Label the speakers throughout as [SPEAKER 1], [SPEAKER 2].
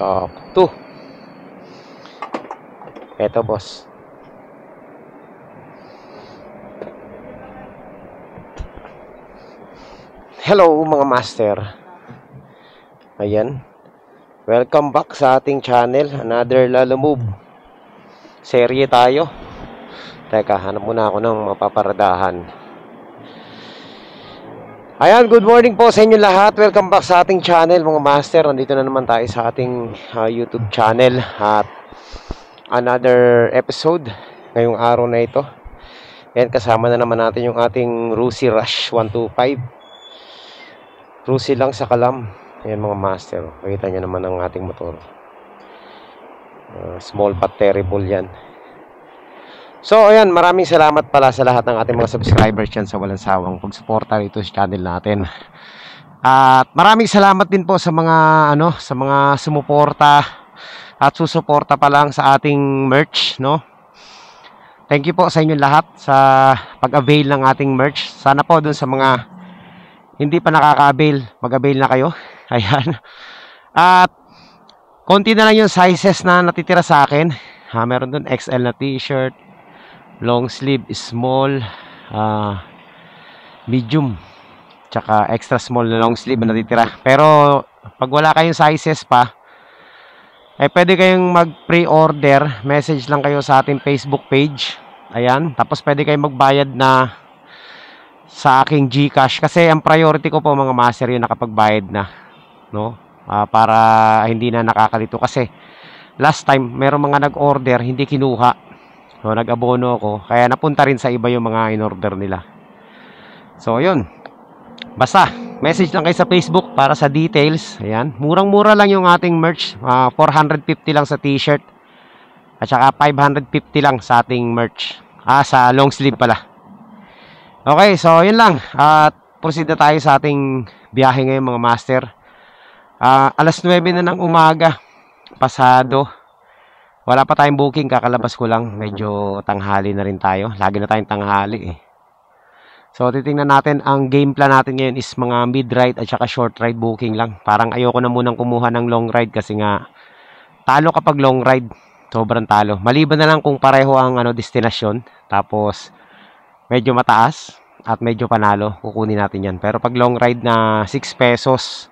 [SPEAKER 1] Sakto. Eto, boss. Hello, mga master. Ayan. Welcome back sa ating channel. Another Lalo Move. Serye tayo. Teka, hanap muna ako ng mapaparadahan. Ayan, good morning po sa inyo lahat. Welcome back sa ating channel, mga master. Nandito na naman tayo sa ating YouTube channel. At another episode ngayong araw na ito. Ayan, kasama na naman natin yung ating Rusi Rush 125. Rusi lang sa kalam. Ayan, mga master. Makita nyo naman ang ating motor. Small but terrible yan. So, ayan, maraming salamat pala sa lahat ng ating mga subscribers dyan sa walang sawang pagsuporta rito sa channel natin. At maraming salamat din po sa mga sa mga sumuporta at susuporta pa lang sa ating merch, no? Thank you po sa inyo lahat sa pag-avail ng ating merch. Sana po dun sa mga hindi pa nakaka-avail, mag-avail na kayo. Ayan. At konti na lang yung sizes na natitira sa akin. Meron dun XL na t-shirt, long sleeve, small, medium, tsaka extra small na long sleeve na natitira. Pero pag wala kayong sizes pa, pwede kayong mag-pre-order. Message lang kayo sa ating Facebook page. Ayan. Tapos pwede kayong magbayad na sa aking GCash. Kasi ang priority ko po, mga master, yung nakapagbayad na. No? Para hindi na nakakalito. Kasi last time, merong mga nag-order, hindi kinuha. So, nag-abono ko. Kaya napunta rin sa iba yung mga in-order nila. So, yun. Basta, message lang kayo sa Facebook para sa details. Ayan. Murang-mura lang yung ating merch. 450 lang sa t-shirt. At saka 550 lang sa ating merch. Sa long sleeve pala. Okay, so yun lang. At proceed na tayo sa ating biyahe ngayon, mga master. Alas 9 na ng umaga. Pasado. Wala pa tayong booking, kakalabas ko lang. Medyo tanghali na rin tayo. Lagi na tayong tanghali eh. So titingnan natin, ang game plan natin ngayon is mga mid-ride at saka short ride booking lang. Parang ayoko na munang kumuha ng long ride kasi nga talo kapag long ride. Sobrang talo. Maliban na lang kung pareho ang destinasyon. Tapos medyo mataas at medyo panalo, kukunin natin yan. Pero pag long ride na 6 pesos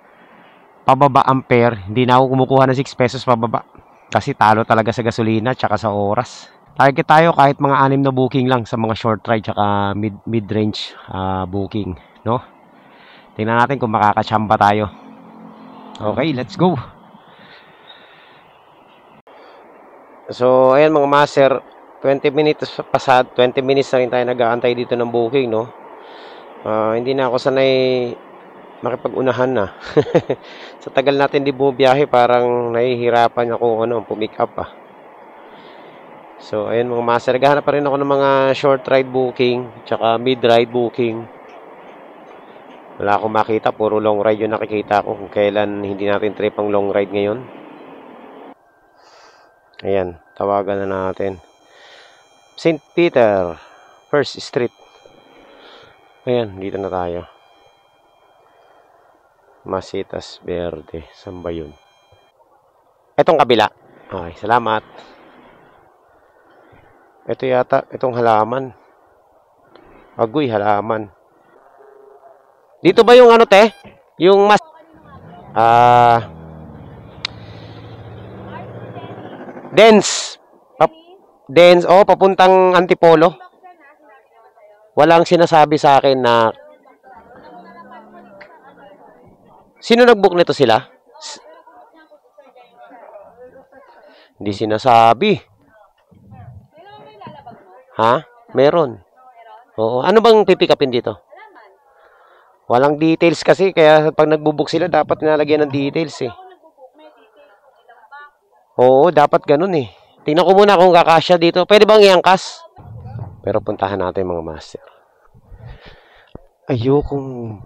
[SPEAKER 1] pababa ampere, hindi na ako kumukuha ng 6 pesos pababa. Kasi talo talaga sa gasolina tsaka sa oras. Target tayo kahit mga 6 na booking lang sa mga short ride tsaka mid-range booking, no? Tingnan natin kung makakachamba tayo. Okay, let's go. So, ayan, mga master, 20 minutes pasado, 20 minutes na rin tayo nag-aantay dito ng booking, no? Hindi na ako sanay makipag-unahan na. Sa tagal natin di bumibiyahe, parang nahihirapan ako pumick up . So, ayan, mga master, naghahanap pa rin ako ng mga short ride booking, tsaka mid-ride booking. Wala akong makita, puro long ride yung nakikita ko. Kung kailan hindi natin trip ang long ride ngayon. Ayan, tawagan na natin. St. Peter, First Street. Ayan, dito na tayo. Masitas Verde. Saan ba yun? Etong kabila. Okay, salamat. Ito yata, itong halaman. Agoy, halaman. Dito ba yung te? Yung mas... Dense. Dense, papuntang Antipolo. Walang sinasabi sa akin na... Sino nag-book nito sila? Hindi sinasabi. Ha? Meron. Oo. Ano bang pipick upin dito? Walang details kasi, kaya pag nagbo-book sila, dapat nilalagyan ng details eh. Oo, dapat ganun eh. Tingnan ko muna kung kakasya dito. Pwede bang iangkas? Pero puntahan natin, mga master. Ayokong...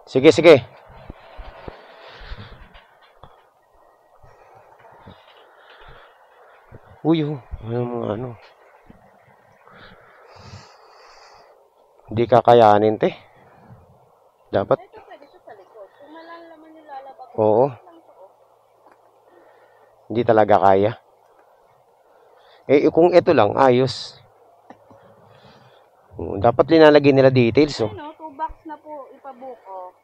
[SPEAKER 1] Sige, sige. Uy, Hindi kakayanin, te. Dapat. Oo. Hindi talaga kaya. Eh, kung ito lang, ayos. Dapat linalagay nila details, oh.
[SPEAKER 2] Ano, 2 box na po ipabuko.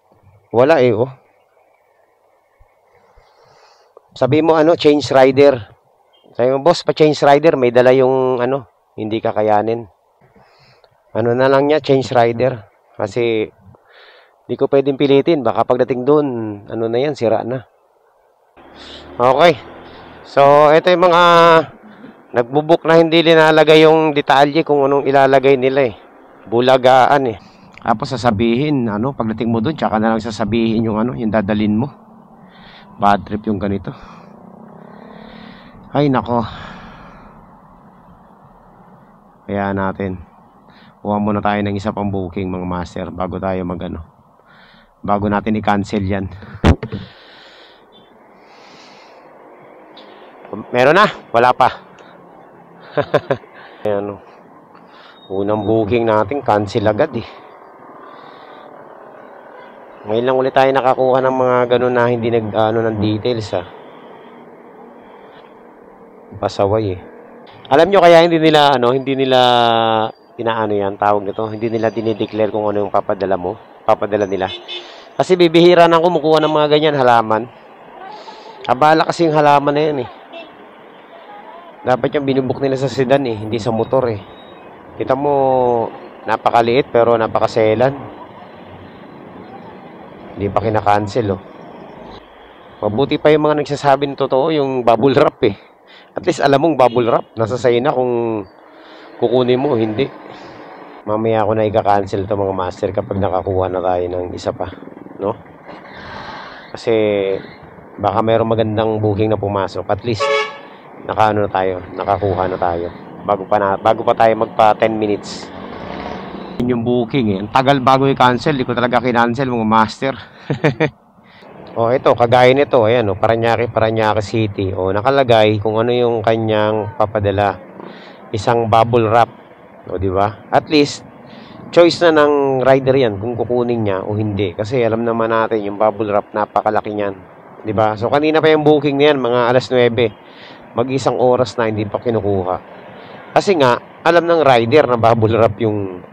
[SPEAKER 1] Wala eh, oh. Sabi mo, ano, change rider. Sabi mo, boss, pa-change rider. May dala yung, ano, hindi kakayanin. Ano na lang niya, change rider. Kasi, di ko pwedeng pilitin. Baka pagdating doon, ano na yan, sira na. Okay. So, ito yung mga nagbubuk na hindi linalagay yung detalye kung anong ilalagay nila eh. Bulagaan eh. Tapos sasabihin, ano, pagdating mo doon, tsaka na lang sasabihin yung ano, yung dadalin mo. Bad trip yung ganito. Ay, nako. Kaya natin. Kuha muna tayo ng isa pang booking, mga master, bago tayo mag-ano. Bago natin i-cancel yan. Meron na? Wala pa. Ayan, unang booking natin, cancel agad eh. Ngayon lang ulit tayo nakakuha ng mga ganun na hindi nag-ano ng details ah. Pasaway eh. Alam nyo kaya hindi nila inaano yan, tawag nito, hindi nila dinideclare kung ano yung papadala nila. Kasi bibihira nang kumukuha ng mga ganyan halaman. Abala kasi yung halaman na yan eh. Dapat yung binubuk nila sa sedan eh, hindi sa motor eh. Kita mo, napakaliit pero napakaselan. Hindi pa kinakancel oh. Mabuti pa yung mga nagsasabi ng totoo, yung bubble wrap eh. At least alam mong bubble wrap, nasa sa'yo na kung kukunin mo, hindi. Mamaya ako na i-cancel to mga master kapag nakakuha na tayo ng isa pa, no? Kasi baka mayroong magandang booking na pumasok. At least nakaano na tayo, nakakuha na tayo. Bago pa tayo magpa 10 minutes. Yun yung booking eh. Ang tagal bago i-cancel, di ko talaga kinancel mga master. Oh, ito, kagaya nito, ayan, oh, Parañaque City. Oh, nakalagay kung ano yung kanyang papadala. Isang bubble wrap. O, di ba? At least choice na ng rider yan kung kukunin niya o hindi. Kasi alam naman natin yung bubble wrap napakalaki niyan. Di ba? So kanina pa yung booking niyan, mga alas 9. Mag-isang oras na hindi pa kinukuha. Kasi nga, alam ng rider na bubble wrap yung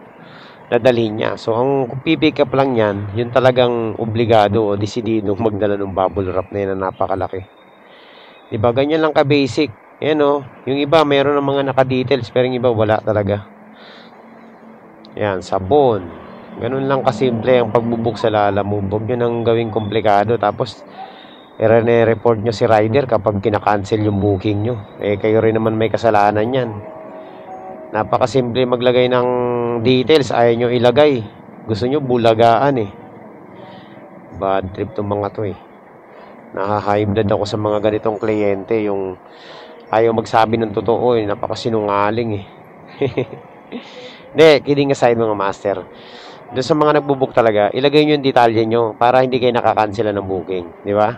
[SPEAKER 1] nadalhin niya. So, ang pipick up lang yan, yun talagang obligado o desidido magdala ng bubble wrap na yan na napakalaki. Diba? Ganyan lang ka-basic. Yan o. Yung iba, meron ng mga naka-details, pero yung iba, wala talaga. Yan, sabon. Ganun lang kasimple ang pagbubuk sa Lalamove. Huwag nyo nang gawing komplikado. Tapos, i-report nyo si rider kapag kinakancel yung booking nyo. Eh, kayo rin naman may kasalanan yan. Napakasimple maglagay ng details, ayaw nyo ilagay. Gusto nyo bulagaan eh. Bad trip tong mga to eh. Nakaka-high blood ako sa mga ganitong kliyente, yung ayaw magsabi ng totoo eh, napakasinungaling eh. Hindi, kidding aside mga master. Doon sa mga nagbubook talaga, ilagay nyo yung detalye nyo para hindi kayo nakakansela ng booking, di ba?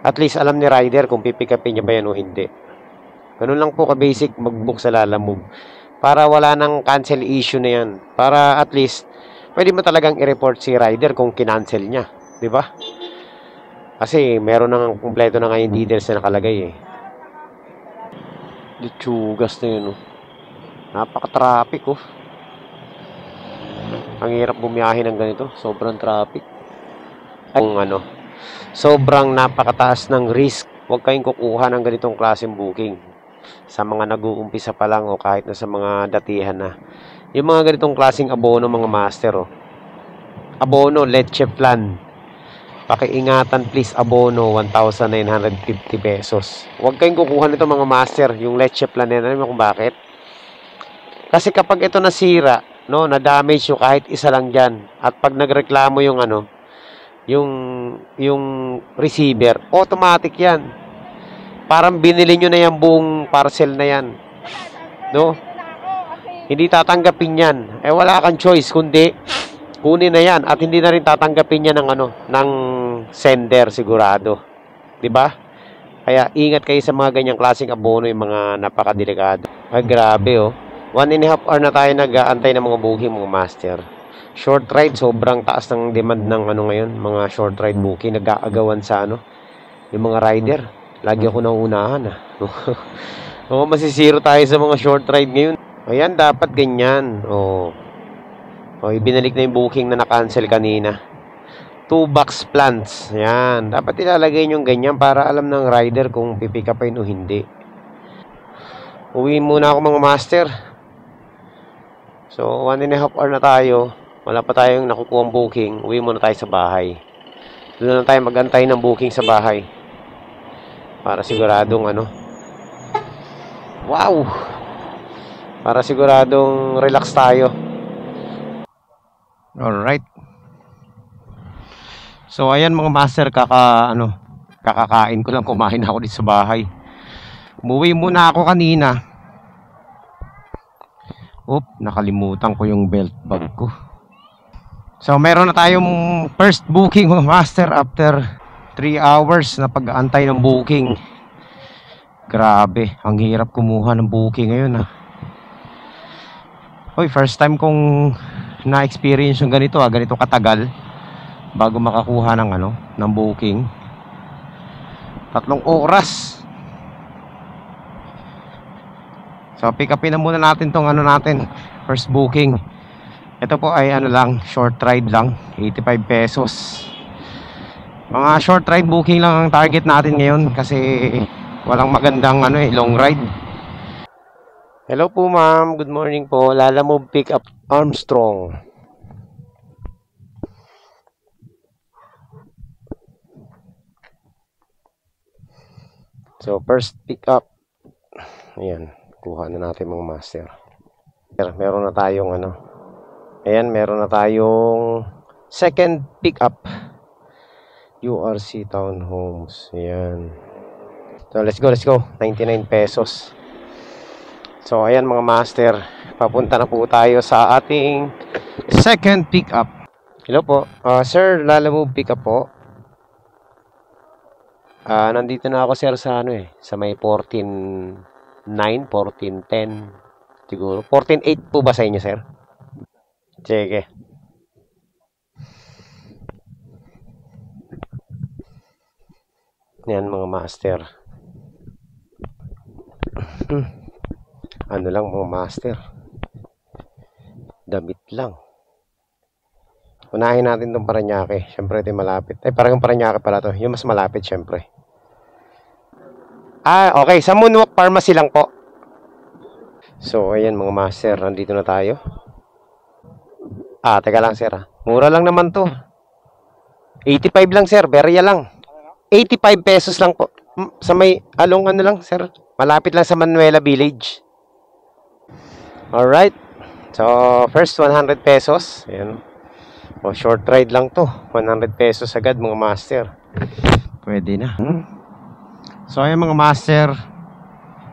[SPEAKER 1] At least alam ni rider kung pipick upin niya ba yan o hindi. Ganun lang po ka-basic mag-book sa Lalamove. Para wala nang cancel issue na yan. Para at least, pwede mo talagang i-report si rider kung kinancel niya. Di ba? Kasi meron nang kumpleto na ngayon details na nakalagay eh. Litsugas na yun oh. Napaka-traffic oh. Ang hirap bumiyahe ng ganito. Sobrang traffic. Kung ano, sobrang napakataas ng risk. Huwag kayong kukuha ng ganitong klaseng booking. Sa mga nag-uumpisa pa lang o kahit na sa mga datihan na. Yung mga ganitong klaseng abono mga master oh. Abono, leche plan. Pakiingatan please, abono, 1,950 pesos. Huwag kayong kukuha nito mga master, yung leche plan yan. Alam mo kung bakit? Kasi kapag ito nasira, no, na-damage yung kahit isa lang dyan. At pag nagreklamo yung ano, yung receiver, automatic yan. Parang binili nyo na yung buong parcel na yan. No? Hindi tatanggapin yan. Eh wala kang choice kundi kunin na yan at hindi na rin tatanggapin yan ng ano, ng sender sigurado. 'Di ba? Kaya ingat kayo sa mga ganyang klaseng abono, yung mga napakadelikado. Ay grabe oh. 1.5 hour na tayo nag-aantay ng mga booking mga master. Short ride, sobrang taas ng demand ng ano ngayon, mga short ride booking, nag-aagawan sa ano, yung mga rider. Lagi ako nauunahan ah. Oo, masisiro tayo sa mga short ride ngayon. Ayan, dapat ganyan. Oh. Oh, ibinalik na yung booking na na-cancel kanina. 2-box plants. Yan. Dapat ilalagay nyo ganyan para alam ng rider kung pipick upin o hindi. Uwi muna ako mga master. So, 1.5 hour na tayo. Wala pa tayong nakukuha booking. Uwi muna tayo sa bahay. Doon na tayo magantay ng booking sa bahay. Para siguradong ano. Wow! Para siguradong relax tayo. Alright. So, ayan mga master, kakakain ko lang, kumain ako dito sa bahay. Umuwi muna ako kanina. Nakalimutan ko yung belt bag ko. So, meron na tayong first booking mga master after 3 hours na pag-aantay ng booking. Grabe, ang hirap kumuha ng booking ngayon ah. First time kong na-experience yung ganito ganito katagal bago makakuha ng booking. 3 oras. So pick upin na muna natin tong first booking. Ito po ay lang, short ride lang, 85 pesos. Mga short ride booking lang ang target natin ngayon kasi walang magandang long ride. Hello po ma'am, good morning po. Lalamove pick up Armstrong. So first pick up. Ayan, kuha na natin mga master. Meron na tayong Ayan, meron na tayong second pick up. URC Townhomes. Ayan. So let's go. 99 pesos. So ayan mga master, papunta na po tayo sa ating second pick up. Hello po. Sir, Lalamove pick up po. Nandito na ako sir sa sa may 14.9, 14.10 siguro. 14.8 po ba sa inyo sir? Sige. Yan mga master. Lang mga master. Damit lang. Unahin natin itong Paranaque. Siyempre ito yung malapit. Parang yung Paranaque pala to. Yung mas malapit siyempre. Okay. Sa Moonwalk Pharmacy lang po. So, ayan mga master. Nandito na tayo. Teka lang sir. Mura lang naman to. 85 lang sir. Berya lang. 85 pesos lang po. Sa may along lang sir. Malapit lang sa Manuela Village. Alright. So, first 100 pesos. Ayan. Short ride lang to. 100 pesos agad mga master. Pwede na. So, ayan mga master.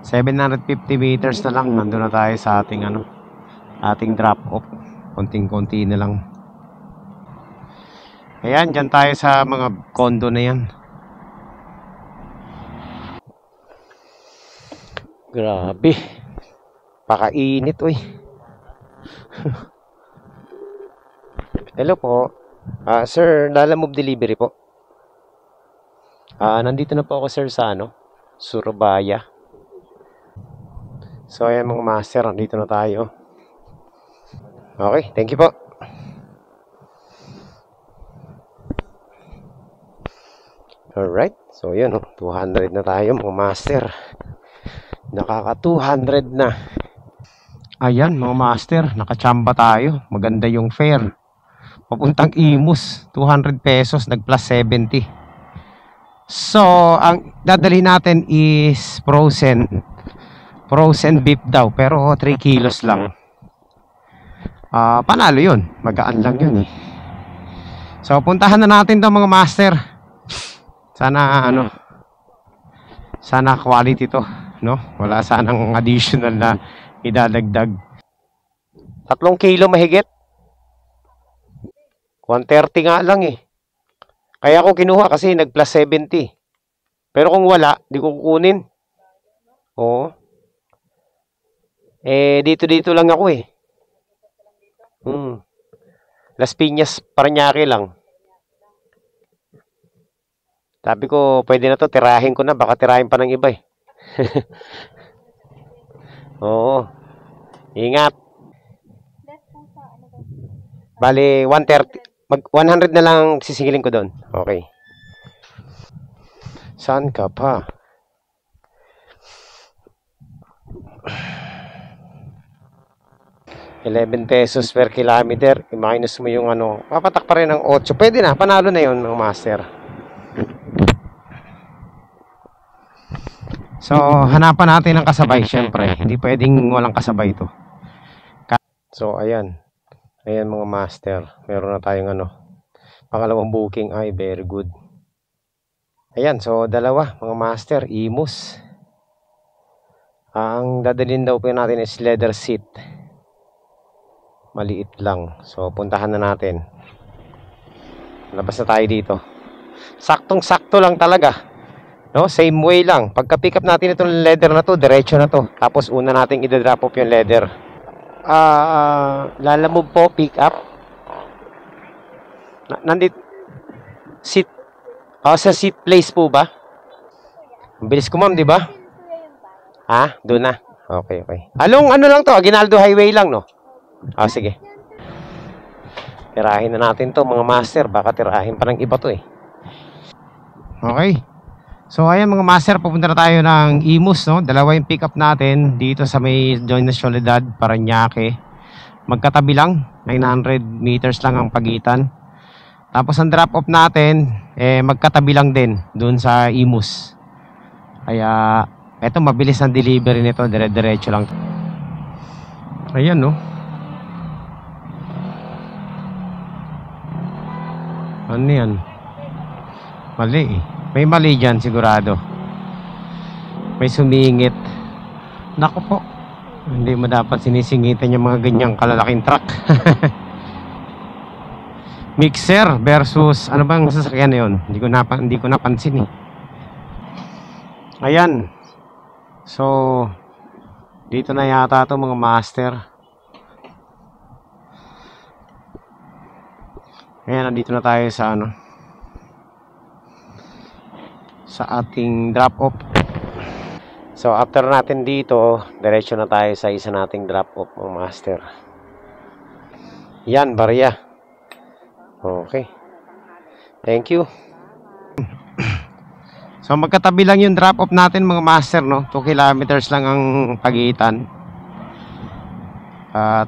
[SPEAKER 1] 750 meters na lang. Nandun na tayo sa ating ating drop off. Konting-konti na lang. Ayan, dyan tayo sa mga condo na yan. Grabe. Pakainit, uy. Hello po. Sir, Lalamove delivery po. Nandito na po ako sir sa Surabaya. So ayan mga master, nandito na tayo. Okay, thank you po. Alright, so yun 200 na tayo mga master. Nakaka 200 na. Ayan mga master, nakachamba tayo. Maganda yung fare. Papuntang Imus, 200 pesos, nag plus 70. So, ang dadali natin is frozen beef daw, pero 3 kilos lang. Panalo yun, magaan lang yun eh. So, puntahan na natin to mga master. Sana sana quality to, no? Wala sanang additional na idadagdag. 3 kilo mahigit. 130 nga lang eh. Kaya ako kinuha kasi nag plus 70. Pero kung wala, di ko kukunin. Oo. Dito lang ako eh. Las Piñas, Parañaque lang. Sabi ko, pwede na to, tirahin ko na. Baka tirahin pa ng iba eh. Oo. Ingat. Bali, 130. 100 na lang sisingilin ko doon. Okay. Saan ka pa? ₱11 per kilometer. I-minus mo yung ano. Papatak pa rin ng 8. Pwede na. Panalo na yun, mga master. So, hanapan natin ng kasabay, syempre. Hindi pwedeng walang kasabay ito. So, ayan. Ayan mga master. Meron na tayong ano. Pangalawang booking. Ay, very good. Ayan, so dalawa mga master. Imus. Ang dadalhin daw po natin is leather seat. Maliit lang. So, puntahan na natin. Labas na tayo dito. Saktong-sakto lang talaga. No, same way lang. Pagka pick up natin itong leather na to, diretso na to. Tapos una nating i-drop off yung leather. Lalamove po, pick up. Nandito seat. Sa seat place po ba? Ang bilis ko, ma'am, di ba? Ha? Doon na. Okay, okay. Along ano lang to, Aguinaldo Highway lang, no? Sige. Tirahin na natin to, mga master. Baka tirahin pa ng iba to eh. Okay. So, ayan mga master, pupunta na tayo ng Imus, no? Dalawa yung pick up natin dito sa may Joint na Soledad, Parañaque. Magkatabi lang, 900 meters lang ang pagitan. Tapos ang drop off natin, magkatabi lang din doon sa Imus. Kaya, eto mabilis ang delivery nito, dire-diretso lang. Ayan, no? Ano yan? Mali eh. May mali dyan sigurado. May sumingit. Naku po. Hindi mo dapat sinisingitan yung mga ganyang kalalaking truck. Mixer versus ano bang sasakyan na yun? Hindi ko napansin eh. Ayan. So, dito na yata ito mga master. Ayan, nandito na tayo sa ano, sa ating drop off. So after natin dito, diretso na tayo sa isa nating drop off mga master. Yan, barya. Okay. Thank you. So magkatabi lang yung drop off natin mga master, no? 2 kilometers lang ang pagitan. At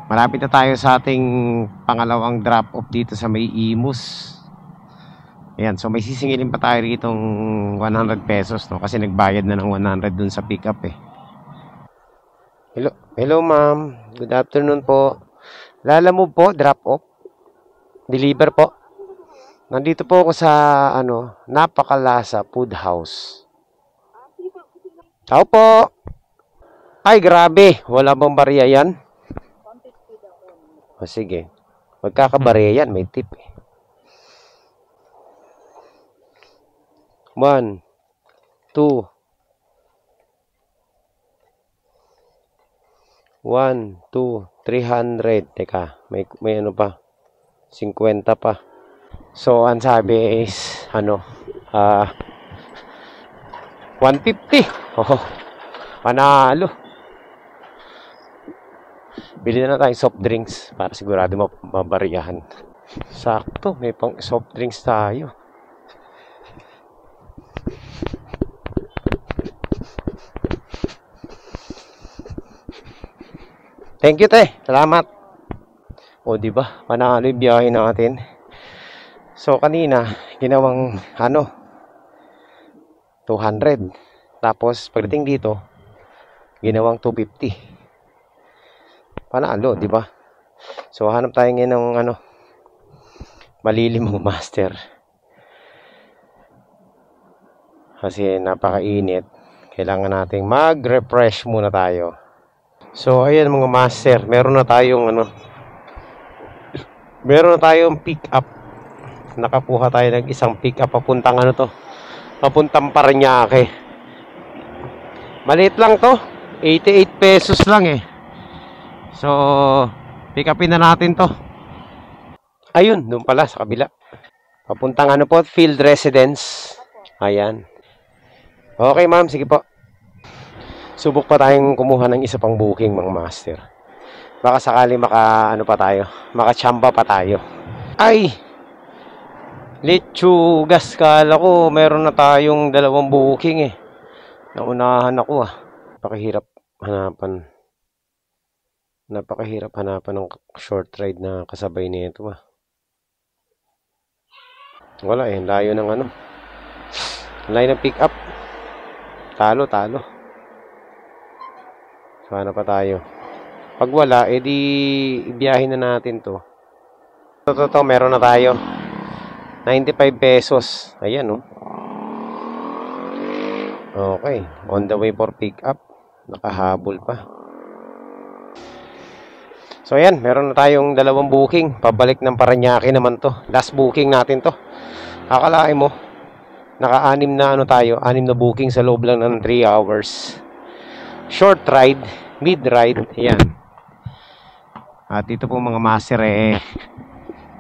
[SPEAKER 1] malapit na tayo sa ating pangalawang drop off dito sa may Imus. Ayan, so may sisingilin pa tayo ritong ₱100, no? Kasi nagbayad na ng 100 dun sa pick up eh. Hello ma'am. Good afternoon po. Lalamove po, drop off. Deliver po. Nandito po ako sa ano, Napakalasa Food House. Tao po. Ay, grabe. Wala bang barya yan? Sige. Magkakabarya yan, may tip eh. 1, 2, 1, 2, 300. Teka, may ano pa? 50 pa. So, ang sabi is, ano, 150. Oh, panalo. Bili na tayo soft drinks para sigurado mabariyahan. Sakto, may pang soft drinks tayo. Thank you, te. Salamat. O, di ba? Panalo yung biyahe natin. So, kanina, ginawang, 200. Tapos, pagdating dito, ginawang 250. Panalo, di ba? So, hanap tayo ngayon ng, malilim mga master. Kasi, napakainit. Kailangan nating mag-refresh muna tayo. So, ayan mga master, meron na tayong pick up. Nakakuha tayo ng isang pick up papuntang papuntang Parañaque. Maliit lang to, ₱88 lang eh. So, pick upin na natin to. Ayun, doon pala sa kabila. Papuntang ano po, field residence. Ayan. Okay, ma'am. Sige po. Subok pa tayong kumuha ng isa pang booking, mga master. Baka sakali ano pa tayo. Makachamba pa tayo. Ay! Lechugas, kala ko meron na tayong dalawang booking eh. Naunahan ako ah. Napakahirap hanapan ng short ride na kasabay nito ah. Wala eh, layo ng ano. Layo ng pick up. Talo. Sana pa tayo. Pag wala, edi ibiyahin na natin to. Ito, meron na tayo. 95 pesos. Ayan, oh. Okay. On the way for pick up. Nakahabol pa. So, ayan. Meron na tayong dalawang booking. Pabalik ng Parañaque naman to. Last booking natin to. Akalain mo, naka-anim na ano tayo. 6 na booking sa loob lang ng 3 hours. Short ride. Mid ride. Ayan. At ito po mga master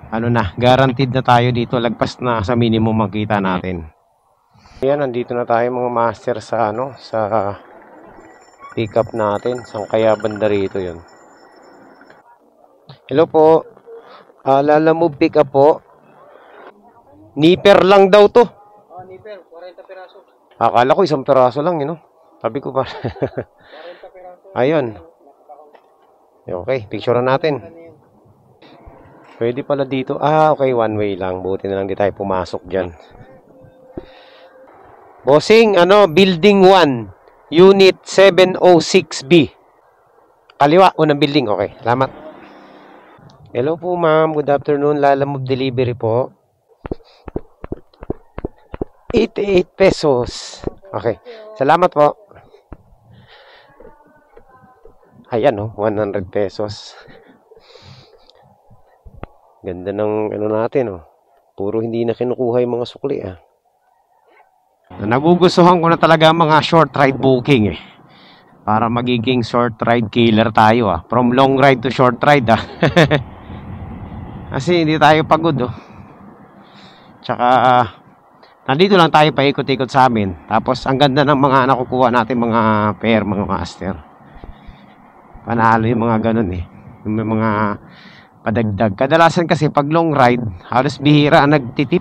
[SPEAKER 1] ano na, guaranteed na tayo dito, lagpas na sa minimum makita natin. Ayan, nandito na tayo mga master sa ano, sa pick up natin. Saan kaya banda rito 'yon? Hello po. Lalamove pick up po. Nipper lang daw to.
[SPEAKER 3] Oh, nipper, 40 piraso.
[SPEAKER 1] Akala ko isang piraso lang, yun, no? Sabi ko pa.
[SPEAKER 3] 40 piraso.
[SPEAKER 1] Ayun. Okay, picture natin. Pwede pala dito. Okay, one way lang. Buti na lang di tayo pumasok dyan. Bossing, building 1, unit 706B. Kaliwa, unang building. Okay, salamat. Hello po, ma'am. Good afternoon. Lalamove delivery po. 88 pesos. Okay, salamat po. Ayan, 100 pesos. Ganda ng natin, Puro hindi na kinukuha yung mga sukli, Nagugustuhan ko na talaga mga short ride booking, Para magiging short ride killer tayo, From long ride to short ride, Kasi hindi tayo pagod, Tsaka, nandito lang tayo paikot-ikot sa amin. Tapos, ang ganda ng mga nakukuha natin, mga pair, mga master. Panalo yung mga ganun, Yung mga padagdag. Kadalasan kasi pag long ride, halos bihira ang nagtitip.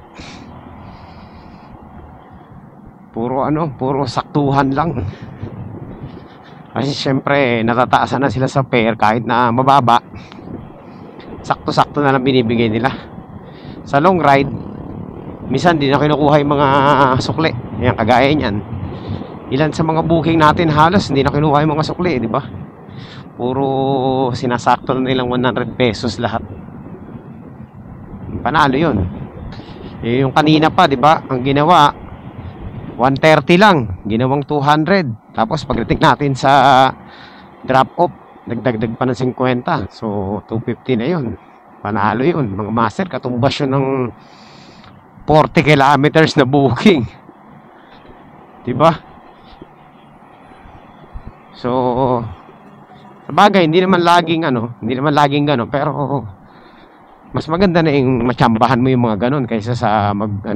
[SPEAKER 1] Puro saktuhan lang. Kasi syempre, natataasan na sila sa fare kahit na mababa. Sakto-sakto na lang binibigay nila. Sa long ride, minsan di na kinukuha yung mga sukli. Yan, kagaya niyan. Ilan sa mga booking natin halos hindi na kinuha yung mga sukli, di ba? Puro sinasakto na nilang 100 pesos lahat. Panalo yun. Yung kanina pa, di ba? Ang ginawa 130 lang, ginawang 200. Tapos pagdating natin sa drop off, nagdagdag pa ng 50. So 250 na yun. Panalo yun. Mga master, katumbas yun ng 40 kilometers na booking. Di ba? So sabagay, hindi naman laging gano, pero mas maganda na yung matsambahan mo yung mga ganon kaysa sa mag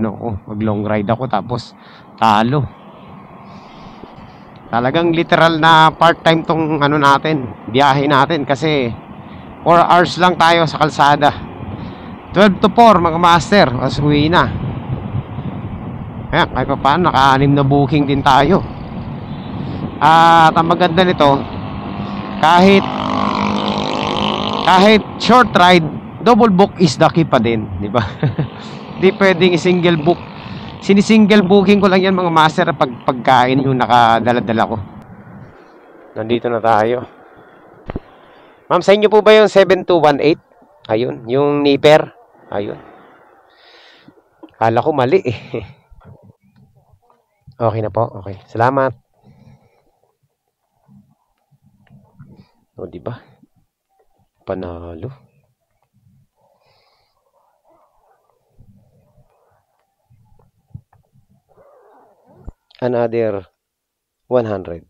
[SPEAKER 1] long ride ako tapos talo. Talagang literal na part-time tong biyahe natin kasi 4 hours lang tayo sa kalsada. 12 to 4 mga master, as uwi na. Ayan, kahit pa paano, naka-6 na booking din tayo. At ang maganda nito, kahit short ride, double book is the key pa din, di ba? Di pwedeng single book. Sinisingle booking ko lang yan mga master pag pagkain yung nakadala-dala ko. Nandito na tayo. Ma'am, sa inyo po ba yung 7218? Ayun, yung nipper. Ayun. Kala ko mali Okay na po, okay. Salamat. O, di ba? Panalo. Another 100.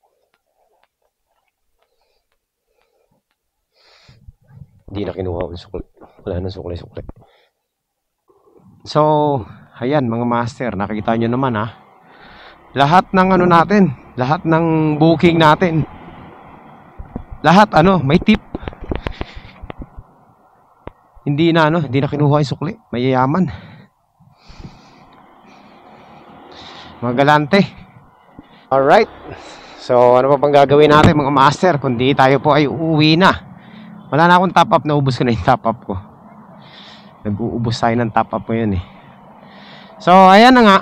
[SPEAKER 1] Hindi na kinuha ang sukli. Wala nang sukli-sukli. So, ayan mga master, nakikita nyo naman ha. Lahat ng ano natin, lahat ng booking natin, lahat may tip. Hindi na kinuha yung sukli. Mayayaman. Mga galante. Alright. So, ano pa bang gagawin natin mga master? Kundi tayo po ay uuwi na. Wala na akong top up. Naubos ko na yung top up ko. Nag-uubos tayo ng top up ko yun eh. So, ayan na nga.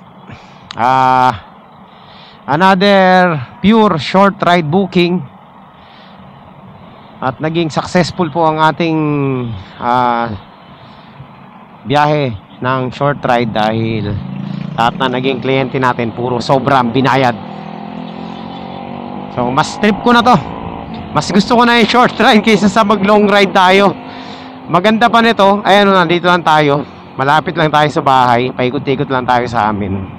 [SPEAKER 1] Another pure short ride booking. At naging successful po ang ating biyahe ng short ride dahil lahat na naging kliyente natin puro sobrang binayad. So mas trip ko na to. Mas gusto ko na yung short ride kaysa sa mag long ride tayo. Maganda pa nito, ayan nandito lang tayo. Malapit lang tayo sa bahay. Paikot-ikot lang tayo sa amin.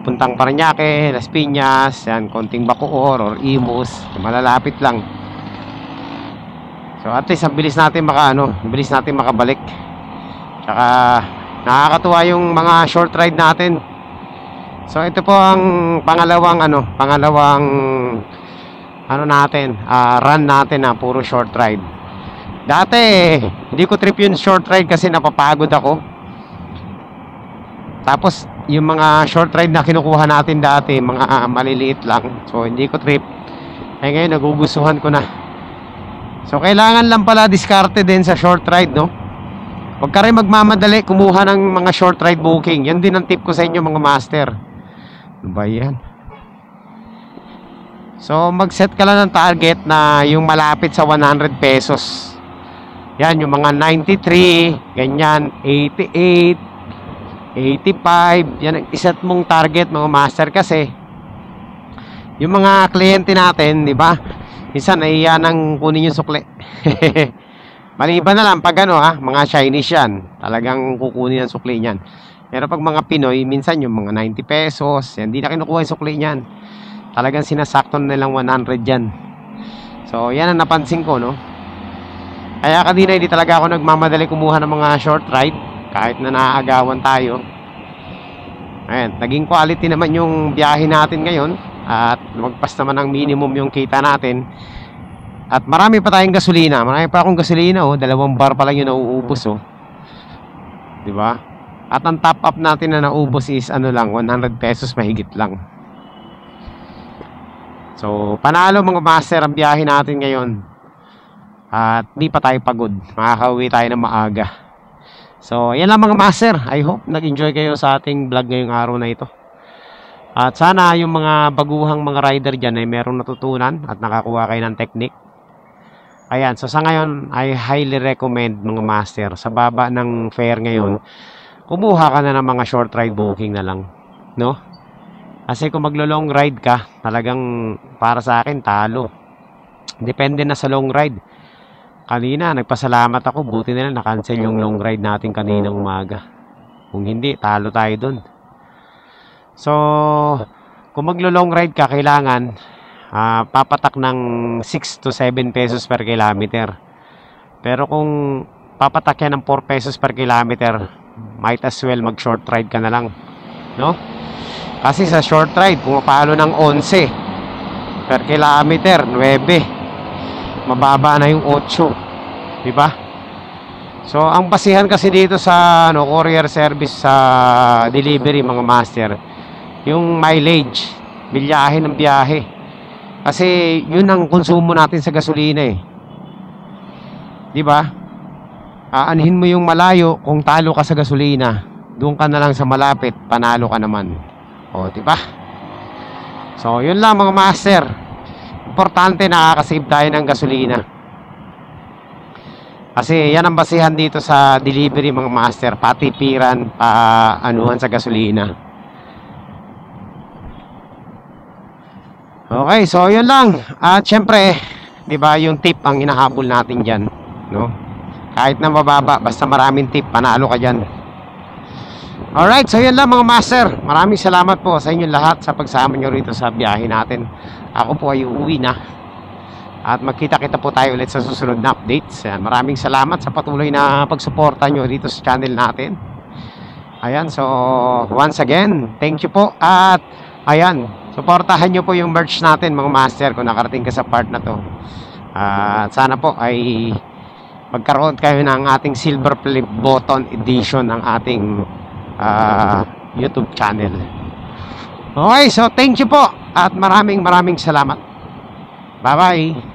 [SPEAKER 1] Puntang Parañaque, Las Piñas, yan, konting Bacoor or Imus, malalapit lang. So at least ang bilis natin makabalik. Tsaka nakakatuwa yung mga short ride natin. So ito po ang pangalawang run natin na puro short ride. Dati hindi ko trip yung short ride kasi napapagod ako. Tapos yung mga short ride na kinukuha natin dati, mga maliliit lang. So hindi ko trip. Ngayon nagugustuhan ko na. So kailangan lang pala diskarte din sa short ride, no? Huwag ka rin magmamadali kumuha ng mga short ride booking. Yan din ang tip ko sa inyo mga master. Ano ba yan? So mag-set ka lang ng target na yung malapit sa 100 pesos. Yan, yung mga 93, ganyan, 88, 85, yan, iset mong target mga master kasi yung mga kliyente natin, di ba? Minsan ay yan ang kunin yung sukli. Maliban na lang pag mga Chinese yan, talagang kukunin ang sukli niyan. Pero pag mga Pinoy, minsan yung mga 90 pesos, yan, di na kinukuha yung sukli niyan. Talagang sinasakto nilang 100 yan. So yan ang napansin ko, no? Kaya kanina hindi talaga ako nagmamadali kumuha ng mga short ride kahit na naaagawan tayo. Ayan, naging quality naman yung biyahe natin ngayon at magpas naman ng minimum yung kita natin. At marami pa tayong gasolina. Marami pa akong gasolina, 2 bar pa lang yung nauubos, di ba? At ang top up natin na naubos is 100 pesos mahigit lang. So, panalo mga master ang biyahe natin ngayon. At di pa tayo pagod. Makakauwi tayo ng maaga. So, yan lang mga master. I hope nag-enjoy kayo sa ating vlog ngayong araw na ito. At sana yung mga baguhang mga rider dyan ay merong natutunan at nakakuha kayo ng technique. Ayan, so sa ngayon, I highly recommend mga master. Sa baba ng fare ngayon, kumuha ka na ng mga short ride booking na lang. No? Kasi kung maglo-long ride ka, talagang para sa akin, talo. Depende na sa long ride. Kanina, nagpasalamat ako. Buti na lang na-cancel yung long ride natin kaninang umaga. Kung hindi, talo tayo dun. So, kung maglo-long ride ka, kailangan papatak ng 6 to 7 pesos per kilometer. Pero kung papatak yan ng 4 pesos per kilometer, might as well mag-short ride ka na lang. No? Kasi sa short ride, pumapalo ng 11 per kilometer, 9. Mababa na yung 8, di ba? So ang basihan kasi dito sa courier service sa delivery mga master, yung mileage, bilyahe ng biyahe. Kasi yun ang konsumo natin sa gasolina di ba? Aanhin mo yung malayo, kung talo ka sa gasolina, doon ka na lang sa malapit, panalo ka naman. Di ba? So yun lang mga master. Importante nakakasave tayo ng gasolina. Kasi yan ang basihan dito sa delivery mga master. Patipiran, anuhan sa gasolina. Okay, so yun lang. At syempre, di ba yung tip ang inahabol natin dyan. No? Kahit na mababa, basta maraming tip, panalo ka dyan. Alright, so yun lang mga master. Maraming salamat po sa inyo lahat sa pagsama nyo rito sa biyahe natin. Ako po ay uuwi na. At magkita-kita po tayo ulit sa susunod na updates. Ayan, maraming salamat sa patuloy na pagsuporta nyo dito sa channel natin. Ayan, so once again, thank you po. At ayan, suportahan nyo po yung merch natin mga master kung nakarating ka sa part na to. At sana po ay magkaroon kayo ng ating silver play button edition ng ating YouTube channel. Okay, so thank you po. At maraming salamat. Bye-bye.